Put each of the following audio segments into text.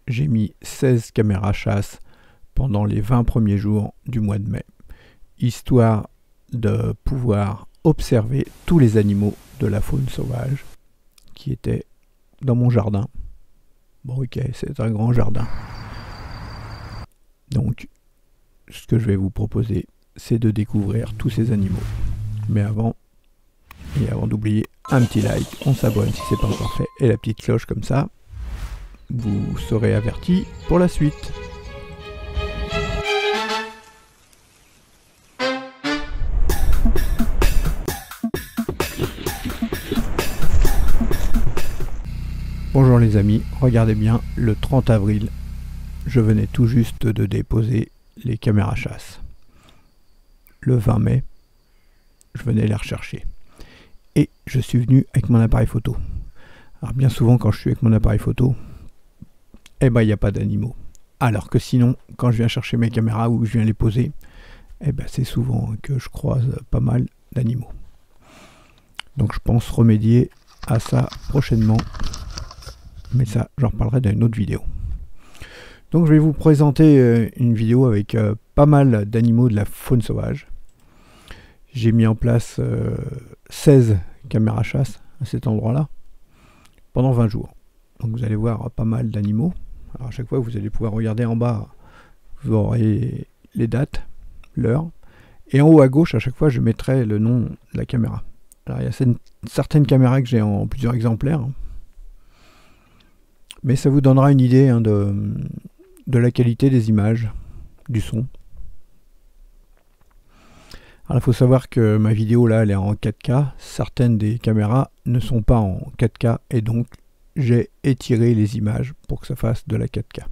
j'ai mis 16 caméras chasse pendant les 20 premiers jours du mois de mai, histoire de pouvoir observer tous les animaux de la faune sauvage qui étaient dans mon jardin. Bon, ok, c'est un grand jardin. Donc, ce que je vais vous proposer, c'est de découvrir tous ces animaux. Mais avant d'oublier, un petit like, on s'abonne si c'est pas encore fait, et la petite cloche comme ça, vous serez avertis pour la suite. Bonjour les amis, regardez bien, le 30 avril, je venais tout juste de déposer les caméras chasse. Le 20 mai, je venais les rechercher. Et je suis venu avec mon appareil photo. Alors bien souvent quand je suis avec mon appareil photo, il n'y a pas d'animaux. Alors que sinon, quand je viens chercher mes caméras ou je viens les poser, c'est souvent que je croise pas mal d'animaux. Donc je pense remédier à ça prochainement. Mais ça, j'en reparlerai dans une autre vidéo. Donc je vais vous présenter une vidéo avec pas mal d'animaux de la faune sauvage. J'ai mis en place 16 caméras chasse à cet endroit-là pendant 20 jours. Donc vous allez voir pas mal d'animaux. Alors à chaque fois, vous allez pouvoir regarder en bas, vous aurez les dates, l'heure. Et en haut à gauche, à chaque fois, je mettrai le nom de la caméra. Alors il y a certaines caméras que j'ai en plusieurs exemplaires. Mais ça vous donnera une idée de la qualité des images, du son. Alors il faut savoir que ma vidéo là, elle est en 4K. Certaines des caméras ne sont pas en 4K et donc j'ai étiré les images pour que ça fasse de la 4K.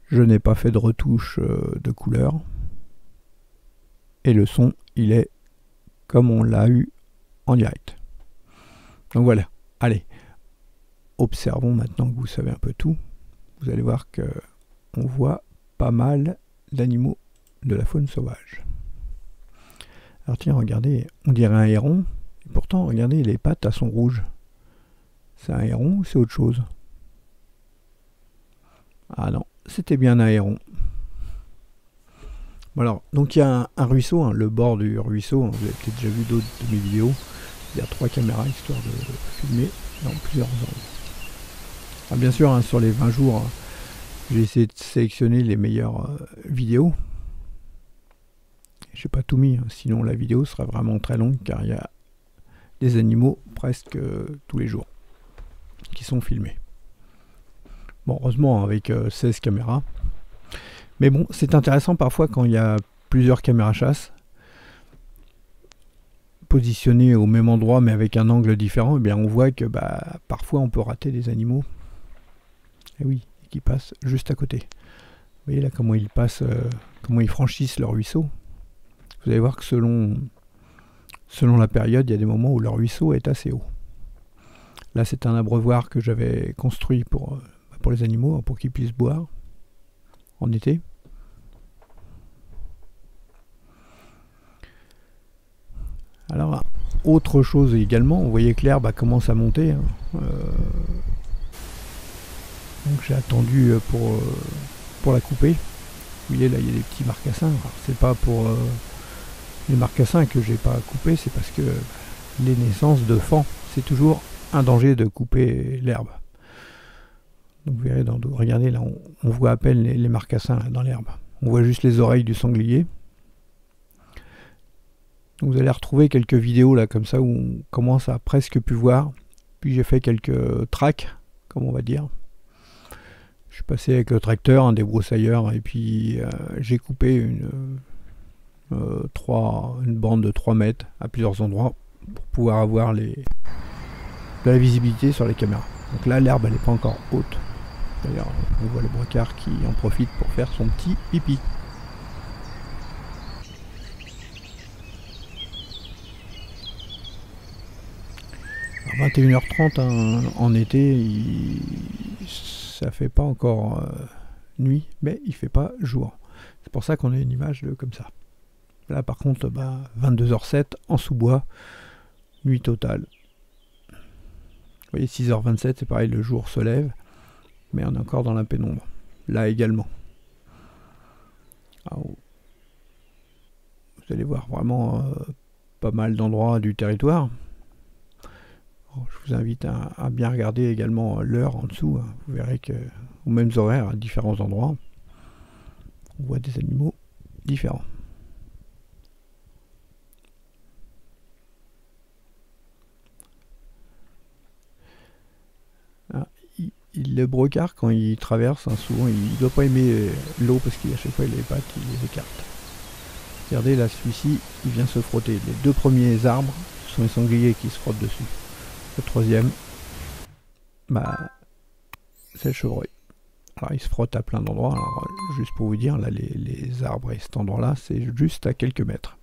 Je n'ai pas fait de retouche de couleur. Et le son, il est comme on l'a eu en direct. Donc voilà, allez. Observons maintenant que vous savez un peu tout. Vous allez voir que on voit pas mal d'animaux de la faune sauvage. Alors tiens, regardez, on dirait un héron. Et pourtant, regardez, les pattes elles sont rouges. C'est un héron ou c'est autre chose? Ah non, c'était bien un héron. Bon alors, donc il y a un ruisseau, hein, le bord du ruisseau. Hein, vous avez peut-être déjà vu d'autres de mes vidéos. Il y a 3 caméras histoire de filmer dans plusieurs angles. Alors bien sûr, hein, sur les 20 jours, j'ai essayé de sélectionner les meilleures vidéos. Je n'ai pas tout mis, hein, sinon la vidéo sera vraiment très longue car il y a des animaux presque tous les jours qui sont filmés. Bon, heureusement avec 16 caméras. Mais bon, c'est intéressant parfois quand il y a plusieurs caméras chasse positionnées au même endroit mais avec un angle différent, et bien on voit que parfois on peut rater des animaux. Et oui, qui passent juste à côté. Vous voyez là comment ils passent, comment ils franchissent leur ruisseau. Vous allez voir que selon la période, il y a des moments où leur ruisseau est assez haut. Là, c'est un abreuvoir que j'avais construit pour les animaux, pour qu'ils puissent boire en été. Alors, autre chose également, vous voyez que l'herbe commence à monter. Hein. Donc j'ai attendu pour la couper. Vous voyez là il y a des petits marcassins. C'est pas pour les marcassins que j'ai pas coupé, c'est parce que les naissances de faons, c'est toujours un danger de couper l'herbe. Donc vous verrez, regardez là, on voit à peine les marcassins là, dans l'herbe. On voit juste les oreilles du sanglier. Donc vous allez retrouver quelques vidéos là comme ça où on commence à presque plus voir. Puis j'ai fait quelques tracks, comme on va dire. Je suis passé avec le tracteur, un débroussailleur, et puis j'ai coupé une bande de 3 mètres à plusieurs endroits pour pouvoir avoir de la visibilité sur les caméras. Donc là, l'herbe, elle n'est pas encore haute. D'ailleurs, on voit le brocard qui en profite pour faire son petit pipi. Alors 21h30 hein, en été, ça fait pas encore nuit, mais il fait pas jour. C'est pour ça qu'on a une image comme ça. Là par contre, 22h07 en sous-bois, nuit totale. Vous voyez, 6h27, c'est pareil, le jour se lève, mais on est encore dans la pénombre. Là également. Alors, vous allez voir vraiment pas mal d'endroits du territoire. Alors, je vous invite à bien regarder également l'heure en dessous. Hein. Vous verrez que aux mêmes horaires à différents endroits, on voit des animaux différents. Le brocard, quand il traverse, hein, souvent il ne doit pas aimer l'eau parce qu'à chaque fois il les pattes, il les écarte. Regardez là, celui-ci, il vient se frotter. Les deux premiers arbres, ce sont les sangliers qui se frottent dessus. Le troisième, bah, c'est le chevreuil. Alors il se frotte à plein d'endroits. Alors juste pour vous dire, là les arbres et cet endroit-là, c'est juste à quelques mètres.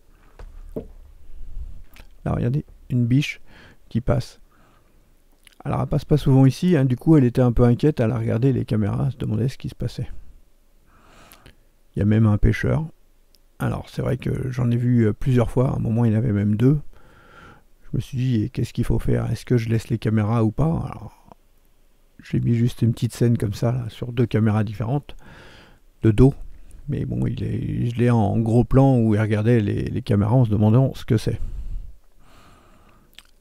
Là regardez, une biche qui passe. Alors elle passe pas souvent ici, hein, du coup elle était un peu inquiète, elle a regardé les caméras, se demandait ce qui se passait. Il y a même un pêcheur. Alors c'est vrai que j'en ai vu plusieurs fois, à un moment il y en avait même deux. Je me suis dit, qu'est-ce qu'il faut faire? Est-ce que je laisse les caméras ou pas? Alors j'ai mis juste une petite scène comme ça, là, sur deux caméras différentes, de dos. Mais bon, je l'ai en gros plan où il regardait les caméras en se demandant ce que c'est.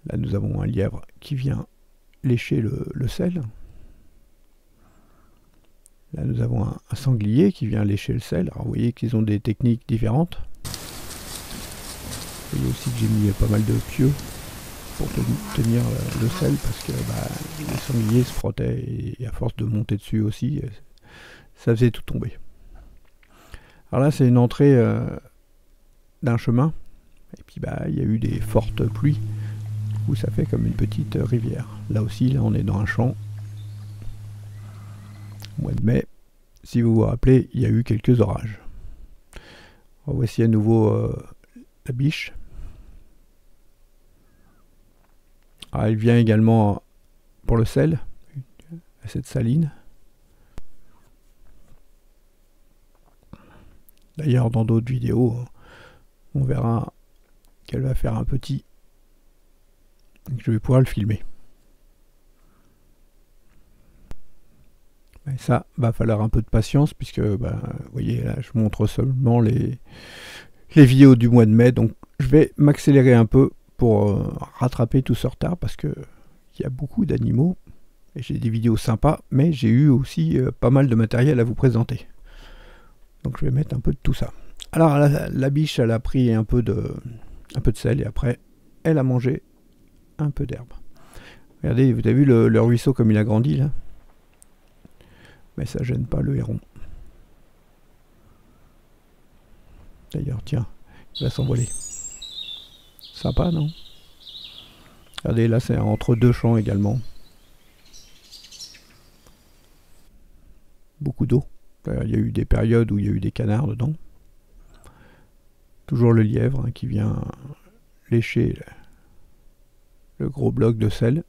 Là nous avons un lièvre qui vient lécher le sel. Là nous avons un sanglier qui vient lécher le sel. Alors vous voyez qu'ils ont des techniques différentes. Vous voyez aussi que j'ai mis pas mal de pieux pour tenir le sel parce que les sangliers se frottaient et à force de monter dessus aussi, ça faisait tout tomber. Alors là c'est une entrée d'un chemin et puis il y a eu des fortes pluies où ça fait comme une petite rivière. Là aussi, là on est dans un champ. Au mois de mai, si vous vous rappelez, il y a eu quelques orages. Alors, voici à nouveau la biche. Alors, elle vient également pour le sel, à cette saline. D'ailleurs, dans d'autres vidéos, on verra qu'elle va faire un petit. Je vais pouvoir le filmer. Et ça, va falloir un peu de patience puisque, vous voyez, là, je montre seulement les vidéos du mois de mai. Donc, je vais m'accélérer un peu pour rattraper tout ce retard parce que il y a beaucoup d'animaux et j'ai des vidéos sympas, mais j'ai eu aussi pas mal de matériel à vous présenter. Donc, je vais mettre un peu de tout ça. Alors, la biche, elle a pris un peu de sel et après, elle a mangé un peu d'herbe. Regardez, vous avez vu le ruisseau comme il a grandi là? Mais ça gêne pas le héron. D'ailleurs, tiens, il va s'envoler. Sympa, non? Regardez, là c'est entre deux champs également. Beaucoup d'eau. Il y a eu des périodes où il y a eu des canards dedans. Toujours le lièvre qui vient lécher le gros bloc de sel.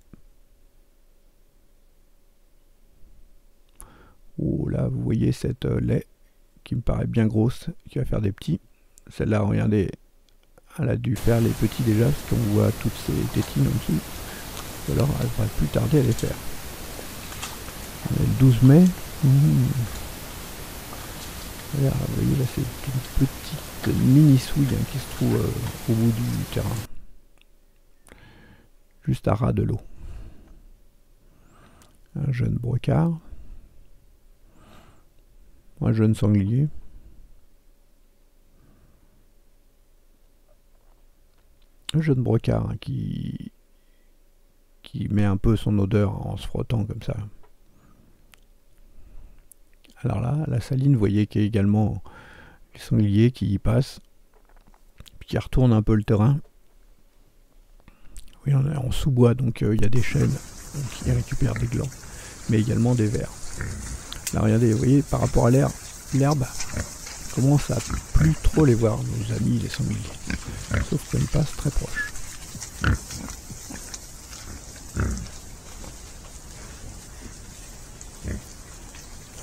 Oh là, vous voyez cette lait qui me paraît bien grosse, qui va faire des petits. Celle-là, regardez, elle a dû faire les petits déjà, parce qu'on voit toutes ces tétines en dessous. Ou alors, elle va plus tarder à les faire. On est le 12 mai. Regarde, vous voyez, là, c'est une petite mini-souille qui se trouve au bout du terrain. Juste à ras de l'eau. Un jeune brocard. Un jeune sanglier. Un jeune brocard qui met un peu son odeur en se frottant comme ça. Alors là, la saline, vous voyez qu'il y a également les sangliers qui y passent, puis qui retournent un peu le terrain. Oui, on est en sous-bois, donc il y a des chênes qui récupèrent des glands, mais également des vers. Là, regardez, vous voyez, par rapport à l'herbe, commence à plus trop les voir, nos amis les sangliers. Sauf qu'elle passe très proche.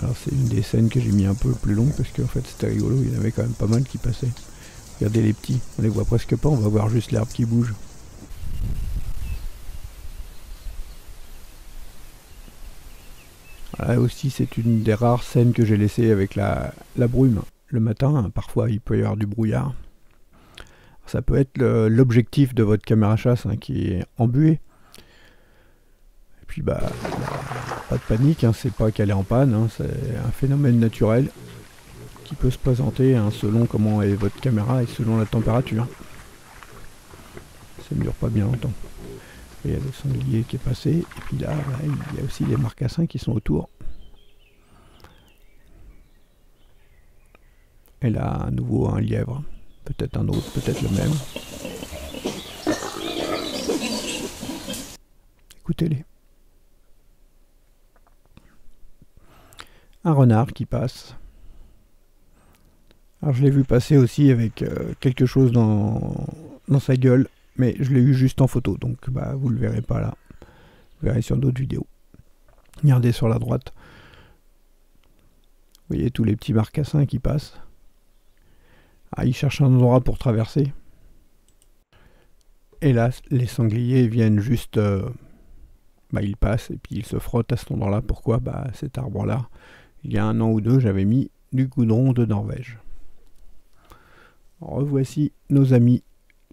Alors c'est une des scènes que j'ai mis un peu plus longue parce qu'en fait c'était rigolo, il y en avait quand même pas mal qui passaient. Regardez les petits, on les voit presque pas, on va voir juste l'herbe qui bouge. Voilà, Là aussi, c'est une des rares scènes que j'ai laissées avec la brume le matin. Parfois, il peut y avoir du brouillard. Ça peut être l'objectif de votre caméra chasse qui est embué. Et puis, bah, pas de panique, c'est pas qu'elle est en panne, c'est un phénomène naturel qui peut se présenter selon comment est votre caméra et selon la température. Ça ne dure pas bien longtemps. Il y a le sanglier qui est passé, et puis là, il y a aussi les marcassins qui sont autour. Et là, à nouveau un lièvre, peut-être un autre, peut-être le même. Écoutez-les. Un renard qui passe. Alors je l'ai vu passer aussi avec quelque chose dans sa gueule, mais je l'ai eu juste en photo, donc bah, vous le verrez pas là. Vous verrez sur d'autres vidéos. Regardez sur la droite. Vous voyez tous les petits marcassins qui passent. Ah, ils cherchent un endroit pour traverser. Et là, les sangliers viennent juste... bah, ils passent et puis ils se frottent à cet endroit-là. Pourquoi? Bah, cet arbre-là, il y a 1 an ou 2, j'avais mis du goudron de Norvège. Revoici nos amis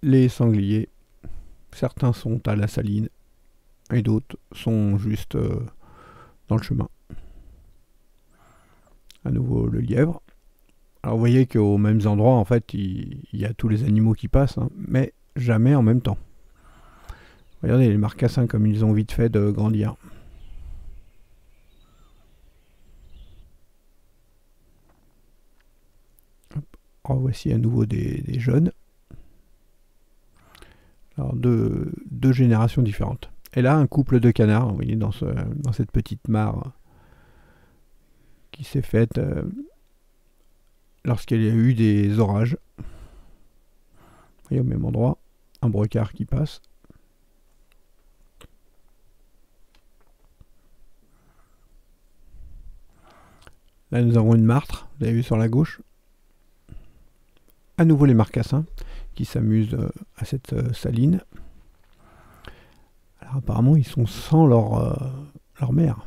les sangliers. Certains sont à la saline et d'autres sont juste dans le chemin. À nouveau le lièvre. Alors vous voyez qu'aux mêmes endroits, en fait, il y a tous les animaux qui passent, mais jamais en même temps. Regardez les marcassins comme ils ont vite fait de grandir. Alors voici à nouveau des jeunes. Alors deux générations différentes. Et là, un couple de canards, vous voyez, dans cette petite mare qui s'est faite lorsqu'il y a eu des orages. Vous voyez, au même endroit, un brecard qui passe. Là, nous avons une martre, vous avez vu sur la gauche. À nouveau les marcassins qui s'amusent à cette saline. Alors apparemment ils sont sans leur mère.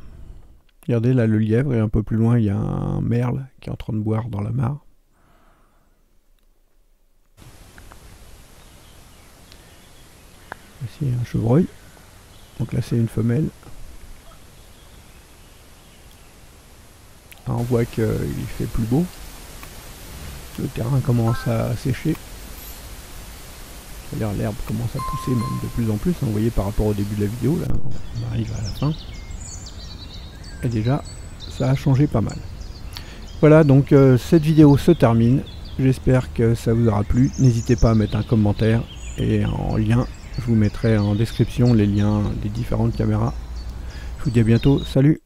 Regardez là le lièvre et un peu plus loin il y a un merle qui est en train de boire dans la mare. Ici un chevreuil. Donc là c'est une femelle. Alors, on voit qu'il fait plus beau. Le terrain commence à sécher. D'ailleurs l'herbe commence à pousser même de plus en plus. Vous voyez par rapport au début de la vidéo, là on arrive à la fin. Et déjà ça a changé pas mal. Voilà donc cette vidéo se termine. J'espère que ça vous aura plu. N'hésitez pas à mettre un commentaire et en lien. Je vous mettrai en description les liens des différentes caméras. Je vous dis à bientôt. Salut!